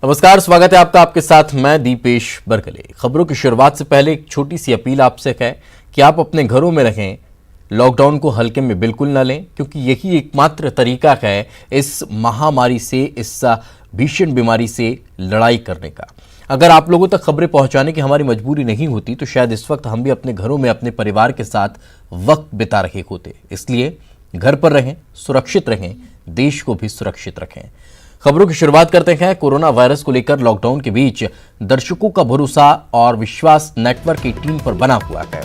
नमस्कार, स्वागत है आपका। आपके साथ मैं दीपेश बरकले। खबरों की शुरुआत से पहले एक छोटी सी अपील आपसे है कि आप अपने घरों में रहें, लॉकडाउन को हल्के में बिल्कुल न लें, क्योंकि यही एकमात्र तरीका है इस महामारी से, इस भीषण बीमारी से लड़ाई करने का। अगर आप लोगों तक खबरें पहुंचाने की हमारी मजबूरी नहीं होती तो शायद इस वक्त हम भी अपने घरों में अपने परिवार के साथ वक्त बिता रहे होते। इसलिए घर पर रहें, सुरक्षित रहें, देश को भी सुरक्षित रखें। खबरों की शुरुआत करते हैं। कोरोना वायरस को लेकर लॉकडाउन के बीच दर्शकों का भरोसा और विश्वास नेटवर्क 18 पर बना हुआ है।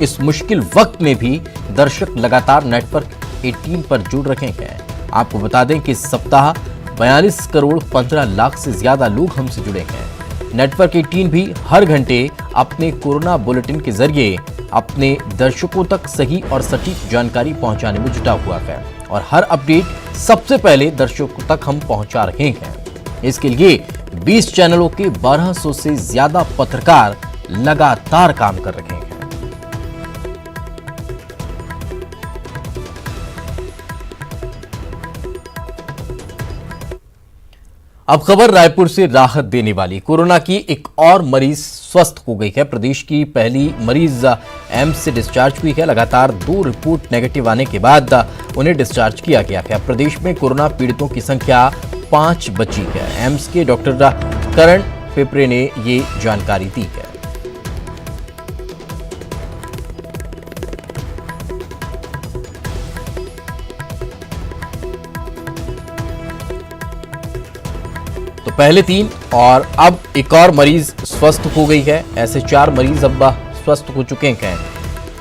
इस मुश्किल वक्त में भी दर्शक लगातार नेटवर्क 18 पर जुड़ रहे हैं। आपको बता दें कि इस सप्ताह 42 करोड़ 15 लाख से ज्यादा लोग हमसे जुड़े हैं। नेटवर्क 18 भी हर घंटे अपने कोरोना बुलेटिन के जरिए अपने दर्शकों तक सही और सटीक जानकारी पहुंचाने में जुटा हुआ है और हर अपडेट सबसे पहले दर्शकों तक हम पहुंचा रहे हैं। इसके लिए 20 चैनलों के 1200 से ज्यादा पत्रकार लगातार काम कर रहे हैं। अब खबर रायपुर से राहत देने वाली। कोरोना की एक और मरीज स्वस्थ हो गई है। प्रदेश की पहली मरीज एम्स से डिस्चार्ज हुई है। लगातार 2 रिपोर्ट नेगेटिव आने के बाद उन्हें डिस्चार्ज किया गया है। प्रदेश में कोरोना पीड़ितों की संख्या 5 बची है। एम्स के डॉक्टर करण पिपरे ने ये जानकारी दी है। तो पहले 3 और अब एक और मरीज स्वस्थ हो गई है। ऐसे 4 मरीज अब स्वस्थ हो चुके हैं।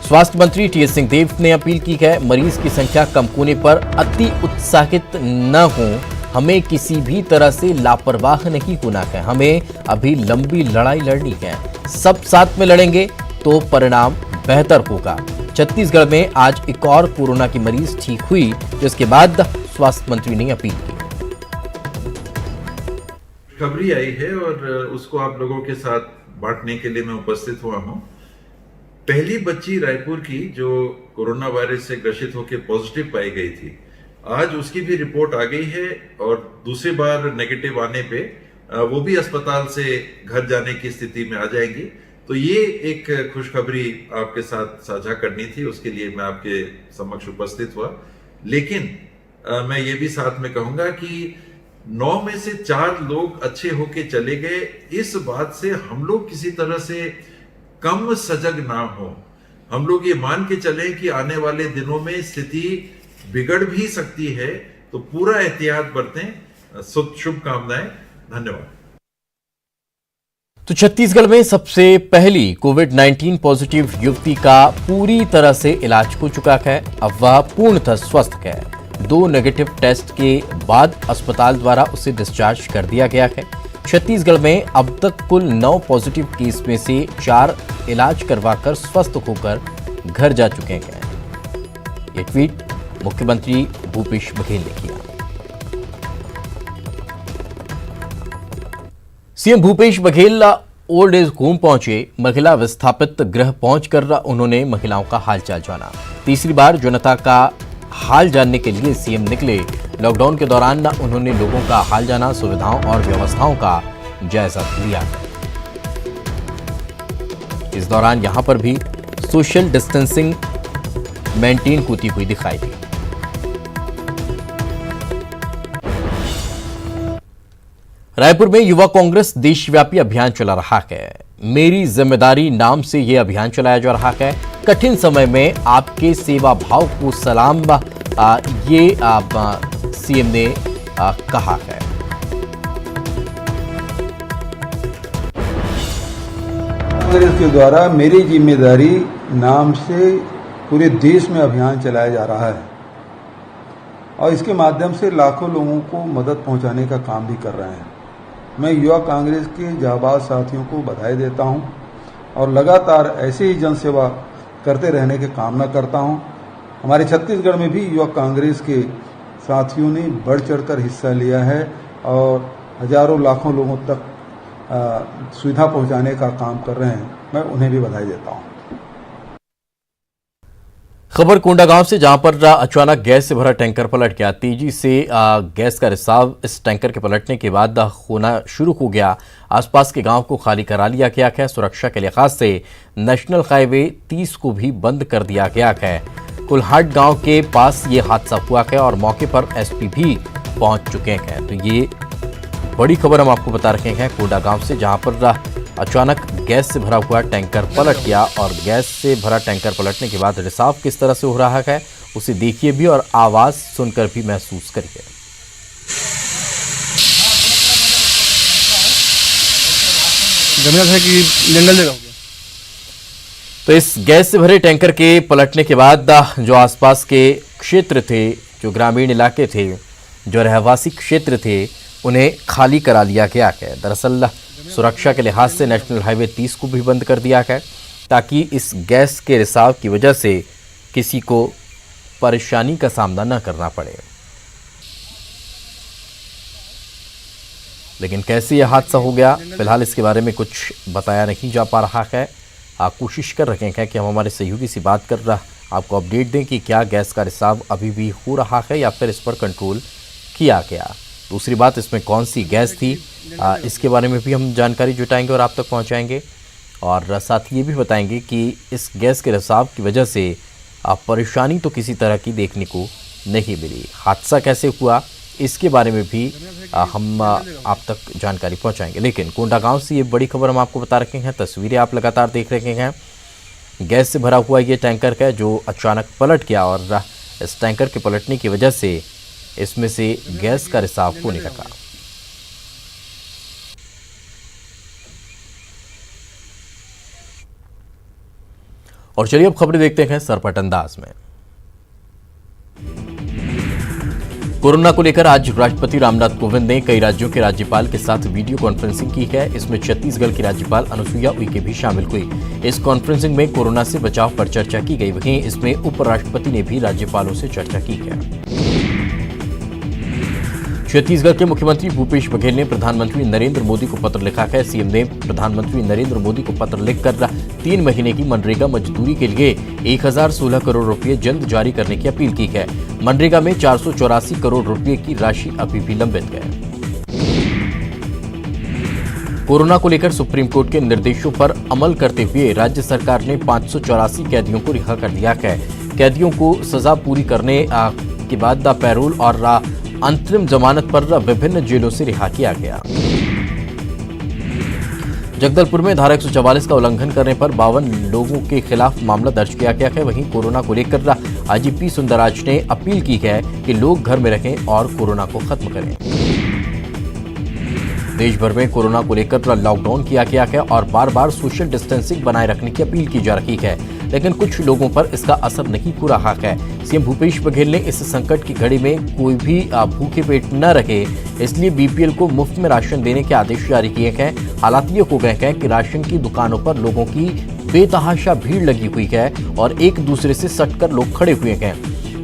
स्वास्थ्य मंत्री टीएस सिंहदेव ने अपील की है, मरीज की संख्या कम होने पर अति उत्साहित न हो। हमें किसी भी तरह से लापरवाह नहीं होना है। हमें अभी लंबी लड़ाई लड़नी है। सब साथ में लड़ेंगे तो परिणाम बेहतर होगा। छत्तीसगढ़ में आज एक और कोरोना की मरीज ठीक हुई, जिसके बाद स्वास्थ्य मंत्री ने अपील की। खबरी आई है और उसको आप लोगों के साथ बांटने के लिए मैं उपस्थित हुआ हूं। पहली बच्ची रायपुर की जो कोरोना वायरस से ग्रसित होकर पॉजिटिव पाई गई थी, आज उसकी भी रिपोर्ट आ गई है और दूसरी बार नेगेटिव आने पे वो भी अस्पताल से घर जाने की स्थिति में आ जाएंगी। तो ये एक खुशखबरी आपके साथ साझा करनी थी, उसके लिए मैं आपके समक्ष उपस्थित हुआ। लेकिन मैं ये भी साथ में कहूंगा कि 9 में से 4 लोग अच्छे होके चले गए। इस बात से हम लोग किसी तरह से कम सजग ना हो। हम लोग ये मान के चलें कि आने वाले दिनों में स्थिति बिगड़ भी सकती है, तो पूरा एहतियात बरतें। शुभकामनाएं। धन्यवाद। तो छत्तीसगढ़ में सबसे पहली कोविड-19 पॉजिटिव युवती का पूरी तरह से इलाज हो चुका है। अब वह पूर्णतः स्वस्थ है। 2 नेगेटिव टेस्ट के बाद अस्पताल द्वारा उसे डिस्चार्ज कर दिया गया है। छत्तीसगढ़ में अब तक कुल 9 पॉजिटिव केस में से 4 इलाज करवाकर स्वस्थ होकर घर जा चुके हैं। ये ट्वीट मुख्यमंत्री भूपेश बघेल ने किया। CM Bhupesh Baghel old age home पहुंचे। महिला विस्थापित गृह पहुंचकर उन्होंने महिलाओं का हालचाल जाना। तीसरी बार जनता का हाल जानने के लिए सीएम निकले। लॉकडाउन के दौरान उन्होंने लोगों का हाल जाना, सुविधाओं और व्यवस्थाओं का जायजा लिया। इस दौरान यहां पर भी सोशल डिस्टेंसिंग मेंटेन होती हुई दिखाई दी। रायपुर में युवा कांग्रेस देशव्यापी अभियान चला रहा है। मेरी जिम्मेदारी नाम से यह अभियान चलाया जा रहा है। कठिन समय में आपके सेवा भाव को सलाम, ये सीएम ने कहा है। कांग्रेस के द्वारा मेरी जिम्मेदारी नाम से पूरे देश में अभियान चलाया जा रहा है और इसके माध्यम से लाखों लोगों को मदद पहुंचाने का काम भी कर रहे हैं। मैं युवा कांग्रेस के जाबाज साथियों को बधाई देता हूं और लगातार ऐसे ही जनसेवा करते रहने की कामना करता हूं। हमारे छत्तीसगढ़ में भी युवा कांग्रेस के साथियों ने बढ़ चढ़कर हिस्सा लिया है और हजारों लाखों लोगों तक सुविधा पहुंचाने का काम कर रहे हैं। मैं उन्हें भी बधाई देता हूं। खबर कोंडागांव से, जहां पर अचानक गैस से भरा टैंकर पलट गया। तेजी से गैस का रिसाव इस टैंकर के पलटने के बाद होना शुरू हो गया। आसपास के गांव को खाली करा लिया गया है। सुरक्षा के लिहाज से नेशनल हाईवे 30 को भी बंद कर दिया गया है। कुल्हाट गांव के पास ये हादसा हुआ है और मौके पर एसपी भी पहुंच चुके हैं। तो ये बड़ी खबर हम आपको बता रहे हैं कोंडागांव से, जहां पर अचानक गैस से भरा हुआ टैंकर पलट गया और गैस से भरा टैंकर पलटने के बाद रिसाव किस तरह से हो रहा है उसे देखिए भी और आवाज सुनकर भी महसूस करिए। जमीन है कि जंगल जगह हो गया। तो इस गैस से भरे टैंकर के पलटने के बाद जो आसपास के क्षेत्र थे, जो ग्रामीण इलाके थे, जो रहवासी क्षेत्र थे, उन्हें खाली करा लिया गया है। दरअसल सुरक्षा के लिहाज से नेशनल हाईवे 30 को भी बंद कर दिया है ताकि इस गैस के रिसाव की वजह से किसी को परेशानी का सामना न करना पड़े। लेकिन कैसे यह हादसा हो गया, फिलहाल इसके बारे में कुछ बताया नहीं जा पा रहा है। आप कोशिश कर रहे हैं कि हम हमारे सहयोगी से बात कर आपको अपडेट दें कि क्या गैस का रिसाव अभी भी हो रहा है या फिर इस पर कंट्रोल किया गया। दूसरी बात, इसमें कौन सी गैस थी, इसके बारे में भी हम जानकारी जुटाएंगे और आप तक पहुंचाएंगे। और साथ ये भी बताएंगे कि इस गैस के रिसाव की वजह से परेशानी तो किसी तरह की देखने को नहीं मिली। हादसा कैसे हुआ इसके बारे में भी हम आप तक जानकारी पहुंचाएंगे। लेकिन कोंडागांव से ये बड़ी खबर हम आपको बता रहे हैं। तस्वीरें आप लगातार देख रहे हैं। गैस से भरा हुआ ये टैंकर है जो अचानक पलट गया और इस टैंकर के पलटने की वजह से इसमें से गैस का रिसाव होने लगा। और चलिए अब खबरें देखते हैं सरपट अंदाज में। कोरोना को लेकर आज राष्ट्रपति रामनाथ कोविंद ने कई राज्यों के राज्यपाल के साथ वीडियो कॉन्फ्रेंसिंग की है। इसमें छत्तीसगढ़ की राज्यपाल अनुसुईया उइके भी शामिल हुई। इस कॉन्फ्रेंसिंग में कोरोना से बचाव पर चर्चा की गई। वहीं इसमें उपराष्ट्रपति ने भी राज्यपालों से चर्चा की है। छत्तीसगढ़ के मुख्यमंत्री भूपेश बघेल ने प्रधानमंत्री नरेंद्र मोदी को पत्र लिखा है। सीएम ने प्रधानमंत्री नरेंद्र मोदी को पत्र लिखकर 3 महीने की मनरेगा मजदूरी के लिए 1016 करोड़ रुपए जल्द जारी करने की अपील की है। मनरेगा में 484 करोड़ रुपए की राशि अभी भी लंबित है। कोरोना को लेकर सुप्रीम कोर्ट के निर्देशों पर अमल करते हुए राज्य सरकार ने 584 कैदियों को रिहा कर दिया है। कैदियों को सजा पूरी करने के बाद पैरोल और अंतरिम जमानत पर विभिन्न जेलों से रिहा किया गया। जगदलपुर में धारा 144 का उल्लंघन करने पर 52 लोगों के खिलाफ मामला दर्ज किया गया है। वहीं कोरोना को लेकर आईजीपी सुंदरराज ने अपील की है कि लोग घर में रहें और कोरोना को खत्म करें। देश भर में कोरोना को लेकर लॉकडाउन किया गया है और बार बार सोशल डिस्टेंसिंग बनाए रखने की अपील की जा रही है, लेकिन कुछ लोगों पर इसका असर नहीं हो रहा है। सीएम भूपेश बघेल ने इस संकट की घड़ी में कोई भी भूखे पेट न रहे, इसलिए बीपीएल को मुफ्त में राशन देने के आदेश जारी किए हैं। हालात ये हो गए हैं कि राशन की दुकानों पर लोगों की बेतहाशा भीड़ लगी हुई है और एक दूसरे से सटकर लोग खड़े हुए हैं।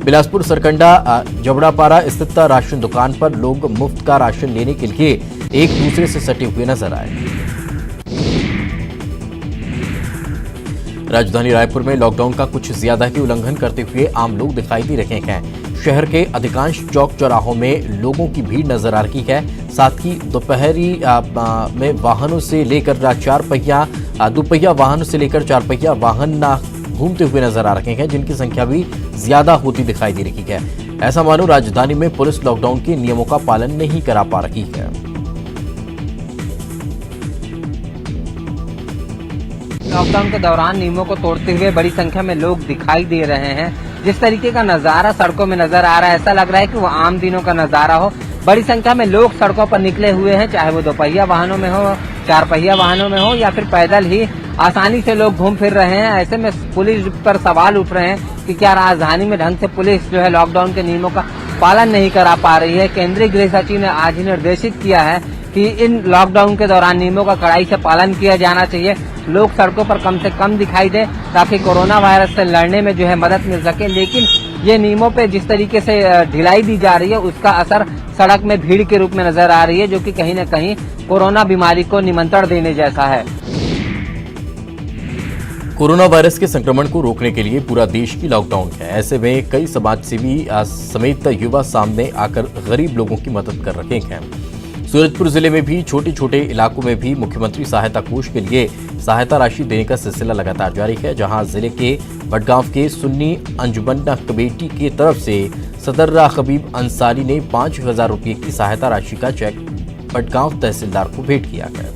बिलासपुर सरकंडा जबड़ापारा स्थित राशन दुकान पर लोग मुफ्त का राशन लेने के लिए एक दूसरे से सटे हुए नजर आए। राजधानी रायपुर में लॉकडाउन का कुछ ज्यादा ही उल्लंघन करते हुए आम लोग दिखाई दे रहे हैं। शहर के अधिकांश चौक चौराहों में लोगों की भीड़ नजर आ रही है। साथ ही दोपहरी में वाहनों से लेकर दोपहिया वाहनों से लेकर 4 पहिया वाहन घूमते हुए नजर आ रहे हैं, जिनकी संख्या भी ज्यादा होती दिखाई दे रही है। ऐसा मानो राजधानी में पुलिस लॉकडाउन के नियमों का पालन नहीं करा पा रही है। लॉकडाउन के दौरान नियमों को तोड़ते हुए बड़ी संख्या में लोग दिखाई दे रहे हैं। जिस तरीके का नजारा सड़कों में नजर आ रहा है, ऐसा लग रहा है कि वो आम दिनों का नजारा हो। बड़ी संख्या में लोग सड़कों पर निकले हुए हैं, चाहे वो दोपहिया वाहनों में हो, 4 पहिया वाहनों में हो या फिर पैदल ही आसानी से लोग घूम फिर रहे हैं। ऐसे में पुलिस पर सवाल उठ रहे हैं कि क्या राजधानी में ढंग से पुलिस जो है लॉकडाउन के नियमों का पालन नहीं करा पा रही है। केंद्रीय गृह सचिव ने आज ही निर्देशित किया है कि इन लॉकडाउन के दौरान नियमों का कड़ाई से पालन किया जाना चाहिए। लोग सड़कों पर कम से कम दिखाई दे ताकि कोरोना वायरस से लड़ने में जो है मदद मिल सके। लेकिन ये नियमों पे जिस तरीके से ढिलाई दी जा रही है, उसका असर सड़क में भीड़ के रूप में नजर आ रही है, जो कि कहीं न कहीं कोरोना बीमारी को निमंत्रण देने जैसा है। कोरोना वायरस के संक्रमण को रोकने के लिए पूरा देश की लॉकडाउन है। ऐसे में कई समाजसेवी समेत युवा सामने आकर गरीब लोगों की मदद कर रहे हैं। सूरजपुर जिले में भी छोटे छोटे इलाकों में भी मुख्यमंत्री सहायता कोष के लिए सहायता राशि देने का सिलसिला लगातार जारी है, जहां जिले के बडगांव के सुन्नी अंजुमन कमेटी की तरफ से सदर हबीब अंसारी ने 5,000 रुपये की सहायता राशि का चेक बडगांव तहसीलदार को भेंट किया है।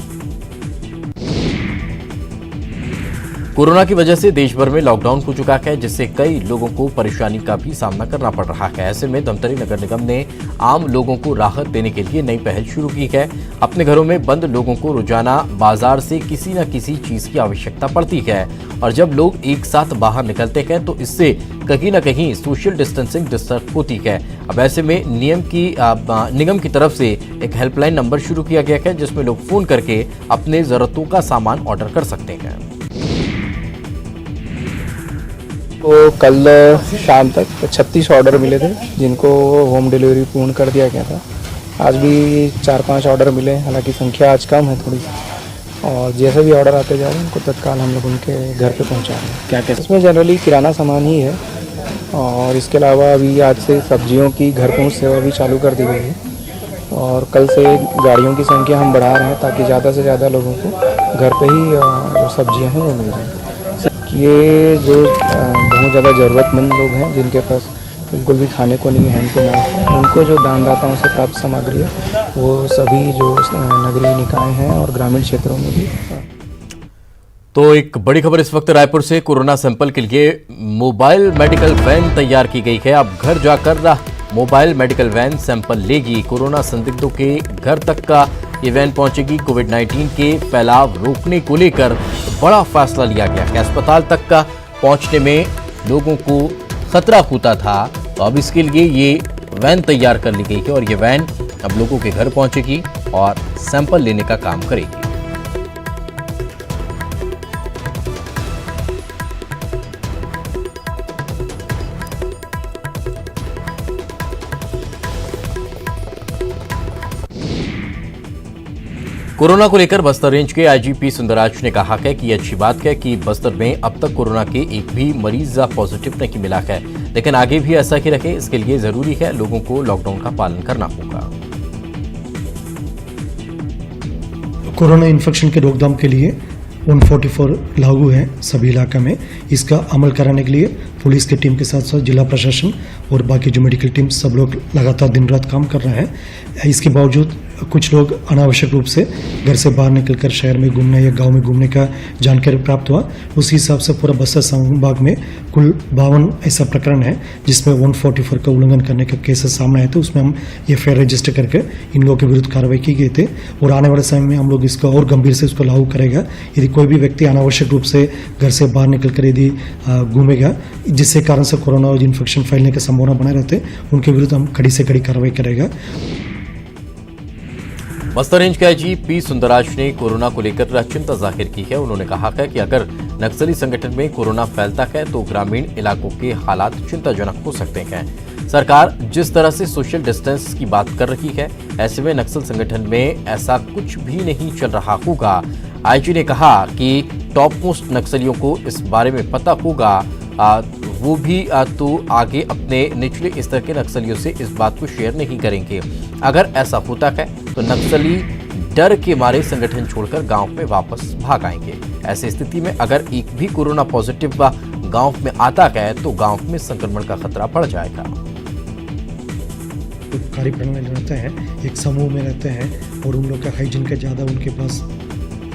कोरोना की वजह से देश भर में लॉकडाउन हो चुका है, जिससे कई लोगों को परेशानी का भी सामना करना पड़ रहा है। ऐसे में धमतरी नगर निगम ने आम लोगों को राहत देने के लिए नई पहल शुरू की है। अपने घरों में बंद लोगों को रोजाना बाजार से किसी न किसी चीज की आवश्यकता पड़ती है, और जब लोग एक साथ बाहर निकलते हैं तो इससे कहीं न कहीं सोशल डिस्टेंसिंग डिस्टर्ब होती है। अब ऐसे में निगम की तरफ से एक हेल्पलाइन नंबर शुरू किया गया है, जिसमें लोग फोन करके अपने जरूरतों का सामान ऑर्डर कर सकते हैं। तो कल शाम तक 36 ऑर्डर मिले थे, जिनको होम डिलीवरी पूर्ण कर दिया गया था। आज भी 4-5 ऑर्डर मिले, हालांकि संख्या आज कम है थोड़ी सी, और जैसे भी ऑर्डर आते जा रहे हैं उनको तत्काल हम लोग उनके घर पे पहुंचा रहे हैं। क्या कहते हैं, इसमें जनरली किराना सामान ही है, और इसके अलावा अभी आज से सब्जियों की घर पहुँच सेवा भी चालू कर दी गई है, और कल से गाड़ियों की संख्या हम बढ़ा रहे हैं ताकि ज़्यादा से ज़्यादा लोगों को घर पर ही जो सब्जियाँ हैं वो मिल जाएँ। ये जो बहुत ज़्यादा ज़रूरतमंद लोग हैं, जिनके पास बिल्कुल भी खाने को नहीं है, उनको जो दानदाताओं से प्राप्त सामग्री है वो सभी जो नगरीय निकाय हैं और ग्रामीण क्षेत्रों में भी। तो एक बड़ी खबर इस वक्त रायपुर से, कोरोना सैंपल के लिए मोबाइल मेडिकल वैन तैयार की गई है। अब घर जाकर मोबाइल मेडिकल वैन सैंपल लेगी। कोरोना संदिग्धों के घर तक का ये वैन पहुंचेगी। कोविड-19 के फैलाव रोकने को लेकर बड़ा फैसला लिया गया है। अस्पताल तक का पहुंचने में लोगों को खतरा होता था, तो अब इसके लिए ये वैन तैयार कर ली गई है, और ये वैन अब लोगों के घर पहुंचेगी और सैंपल लेने का काम करेगी। कोरोना को लेकर बस्तर रेंज के आईजीपी सुंदराज ने कहा है कि ये अच्छी बात है कि बस्तर में अब तक कोरोना के एक भी मरीज पॉजिटिव नहीं मिला है, लेकिन आगे भी ऐसा ही रहे, इसके लिए जरूरी है लोगों को लॉकडाउन का पालन करना होगा। कोरोना इन्फेक्शन के रोकथाम के लिए 144 लागू है सभी इलाके में। इसका अमल कराने के लिए पुलिस की टीम के साथ साथ जिला प्रशासन और बाकी जो मेडिकल टीम सब लोग लगातार दिन रात काम कर रहे हैं। इसके बावजूद कुछ लोग अनावश्यक रूप से घर से बाहर निकलकर शहर में घूमने या गांव में घूमने का जानकारी प्राप्त हुआ। उसी हिसाब से पूरा बस्तर संभाग में कुल 52 ऐसा प्रकरण है जिसमें 144 का उल्लंघन करने के केसेस सामने आए थे। उसमें हम एफआईआर रजिस्टर करके इन लोगों के विरुद्ध कार्रवाई की गई थे, और आने वाले समय में हम लोग इसको और गंभीर से इसको लागू करेगा। यदि कोई भी व्यक्ति अनावश्यक रूप से घर से बाहर निकलकर यदि घूमेगा, जिससे कारण से कोरोना और इन्फेक्शन फैलने की संभावना बने रहते, उनके विरुद्ध हम कड़ी से कड़ी कार्रवाई करेगा। बस्तर रेंज के आईजीपी सुंदराज ने कोरोना को लेकर चिंता जाहिर की है। उन्होंने कहा है कि अगर नक्सली संगठन में कोरोना फैलता है तो ग्रामीण इलाकों के हालात चिंताजनक हो सकते हैं। सरकार जिस तरह से सोशल डिस्टेंस की बात कर रही है, ऐसे में नक्सल संगठन में ऐसा कुछ भी नहीं चल रहा होगा। आईजी ने कहा कि टॉप मोस्ट नक्सलियों को इस बारे में पता होगा, वो भी तो आगे अपने निचले स्तर के नक्सलियों से इस बात को शेयर नहीं करेंगे। अगर ऐसा होता है तो नक्सली डर के मारे संगठन छोड़कर गांव में वापस भाग आएंगे। ऐसी स्थिति में अगर एक भी कोरोना पॉजिटिव गांव में आता है तो गांव में संक्रमण का खतरा बढ़ जाएगा। कार्यक्रम में रहते हैं, एक समूह में रहते हैं, और उन लोग का हाइजीन का ज़्यादा उनके पास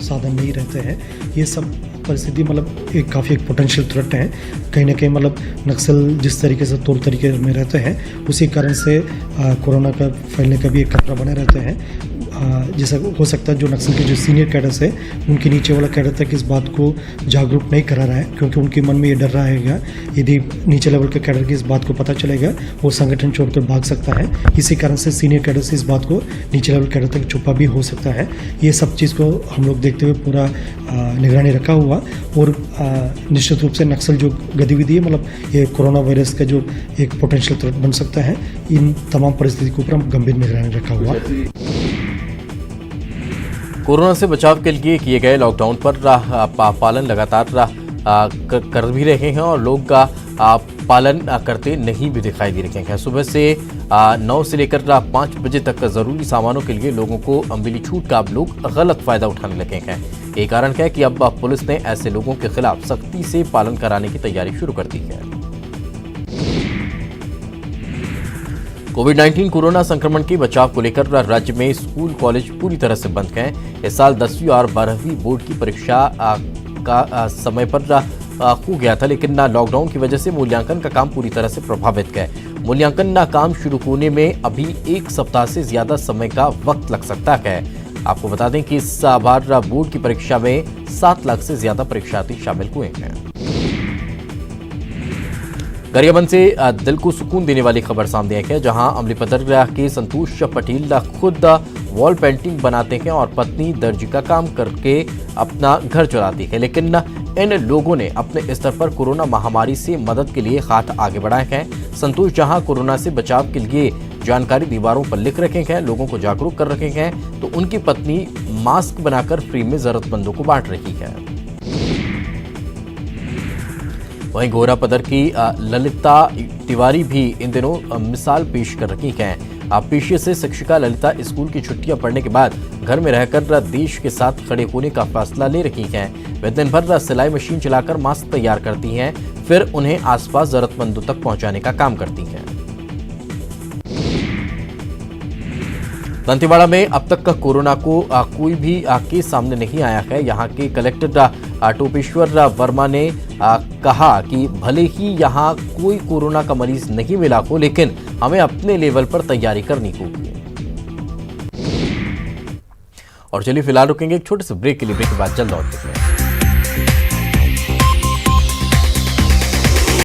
साधन नहीं रहते हैं। ये सब परिस्थिति मतलब एक काफ़ी एक पोटेंशियल थ्रेट है। कहीं ना कहीं मतलब नक्सल जिस तरीके से तौर तरीके में रहते हैं, उसी कारण से कोरोना का फैलने का भी एक खतरा बने रहते हैं। जैसा हो सकता है जो नक्सल के जो सीनियर कैडर्स है, उनके नीचे वाला कैडर तक इस बात को जागरूक नहीं करा रहा है, क्योंकि उनके मन में ये डर रहेगा यदि नीचे लेवल के कैडर की इस बात को पता चलेगा वो संगठन छोड़कर भाग सकता है। इसी कारण से सीनियर कैडर से इस बात को नीचे लेवल कैडर तक छुपा भी हो सकता है। ये सब चीज़ को हम लोग देखते हुए पूरा निगरानी रखा हुआ, और निश्चित रूप से नक्सल जो गतिविधि है मतलब ये कोरोना वायरस का जो एक पोटेंशियल थ्रेट बन सकता है, इन तमाम परिस्थिति के ऊपर हम गंभीर निगरानी रखा हुआ। कोरोना से बचाव के लिए किए गए लॉकडाउन पर पालन लगातार कर भी रहे हैं और लोग पालन करते नहीं भी दिखाई दे रहे हैं। सुबह से 9 से लेकर 5 बजे तक ज़रूरी सामानों के लिए लोगों को मिली छूट का अब लोग गलत फायदा उठाने लगे हैं। यही कारण है कि अब पुलिस ने ऐसे लोगों के खिलाफ सख्ती से पालन कराने की तैयारी शुरू कर दी है। कोविड-19 कोरोना संक्रमण के बचाव को लेकर राज्य में स्कूल कॉलेज पूरी तरह से बंद हैं। इस साल 10वीं और 12वीं बोर्ड की परीक्षा का समय पर हो गया था, लेकिन लॉकडाउन की वजह से मूल्यांकन का काम पूरी तरह से प्रभावित है। मूल्यांकन काम शुरू होने में अभी 1 सप्ताह से ज्यादा समय का वक्त लग सकता है। आपको बता दें कि इस बार बोर्ड की परीक्षा में 7 लाख से ज्यादा परीक्षार्थी शामिल हुए हैं। गरियाबंद से दिल को सुकून देने वाली खबर सामने आई है, जहां अमलीपदर के संतोष पटेल खुद वॉल पेंटिंग बनाते हैं और पत्नी दर्जी का काम करके अपना घर चलाती है। लेकिन इन लोगों ने अपने स्तर पर कोरोना महामारी से मदद के लिए हाथ आगे बढ़ाए हैं। संतोष जहां कोरोना से बचाव के लिए जानकारी दीवारों पर लिख रखे हैं, लोगों को जागरूक कर रखे हैं, तो उनकी पत्नी मास्क बनाकर फ्री में जरूरतमंदों को बांट रही है। वहीं गोरापदर की ललिता तिवारी भी इन दिनों मिसाल पेश कर रही हैं। पेशे से शिक्षिका ललिता स्कूल की छुट्टियां पड़ने के बाद घर में रहकर देश के साथ खड़े होने का फैसला ले रही हैं। वे दिन भर सिलाई मशीन चलाकर मास्क तैयार करती हैं, फिर उन्हें आसपास जरूरतमंदों तक पहुंचाने का काम करती हैं। दंतेवाड़ा में अब तक कोरोना को कोई भी केस सामने नहीं आया है। यहां के कलेक्टर टोपेश्वर वर्मा ने कहा कि भले ही यहां कोई कोरोना का मरीज नहीं मिला हो, लेकिन हमें अपने लेवल पर तैयारी करनी होगी। और चलिए फिलहाल रुकेंगे एक छोटे से ब्रेक के लिए। ब्रेक के बाद जल्द लौटते हैं।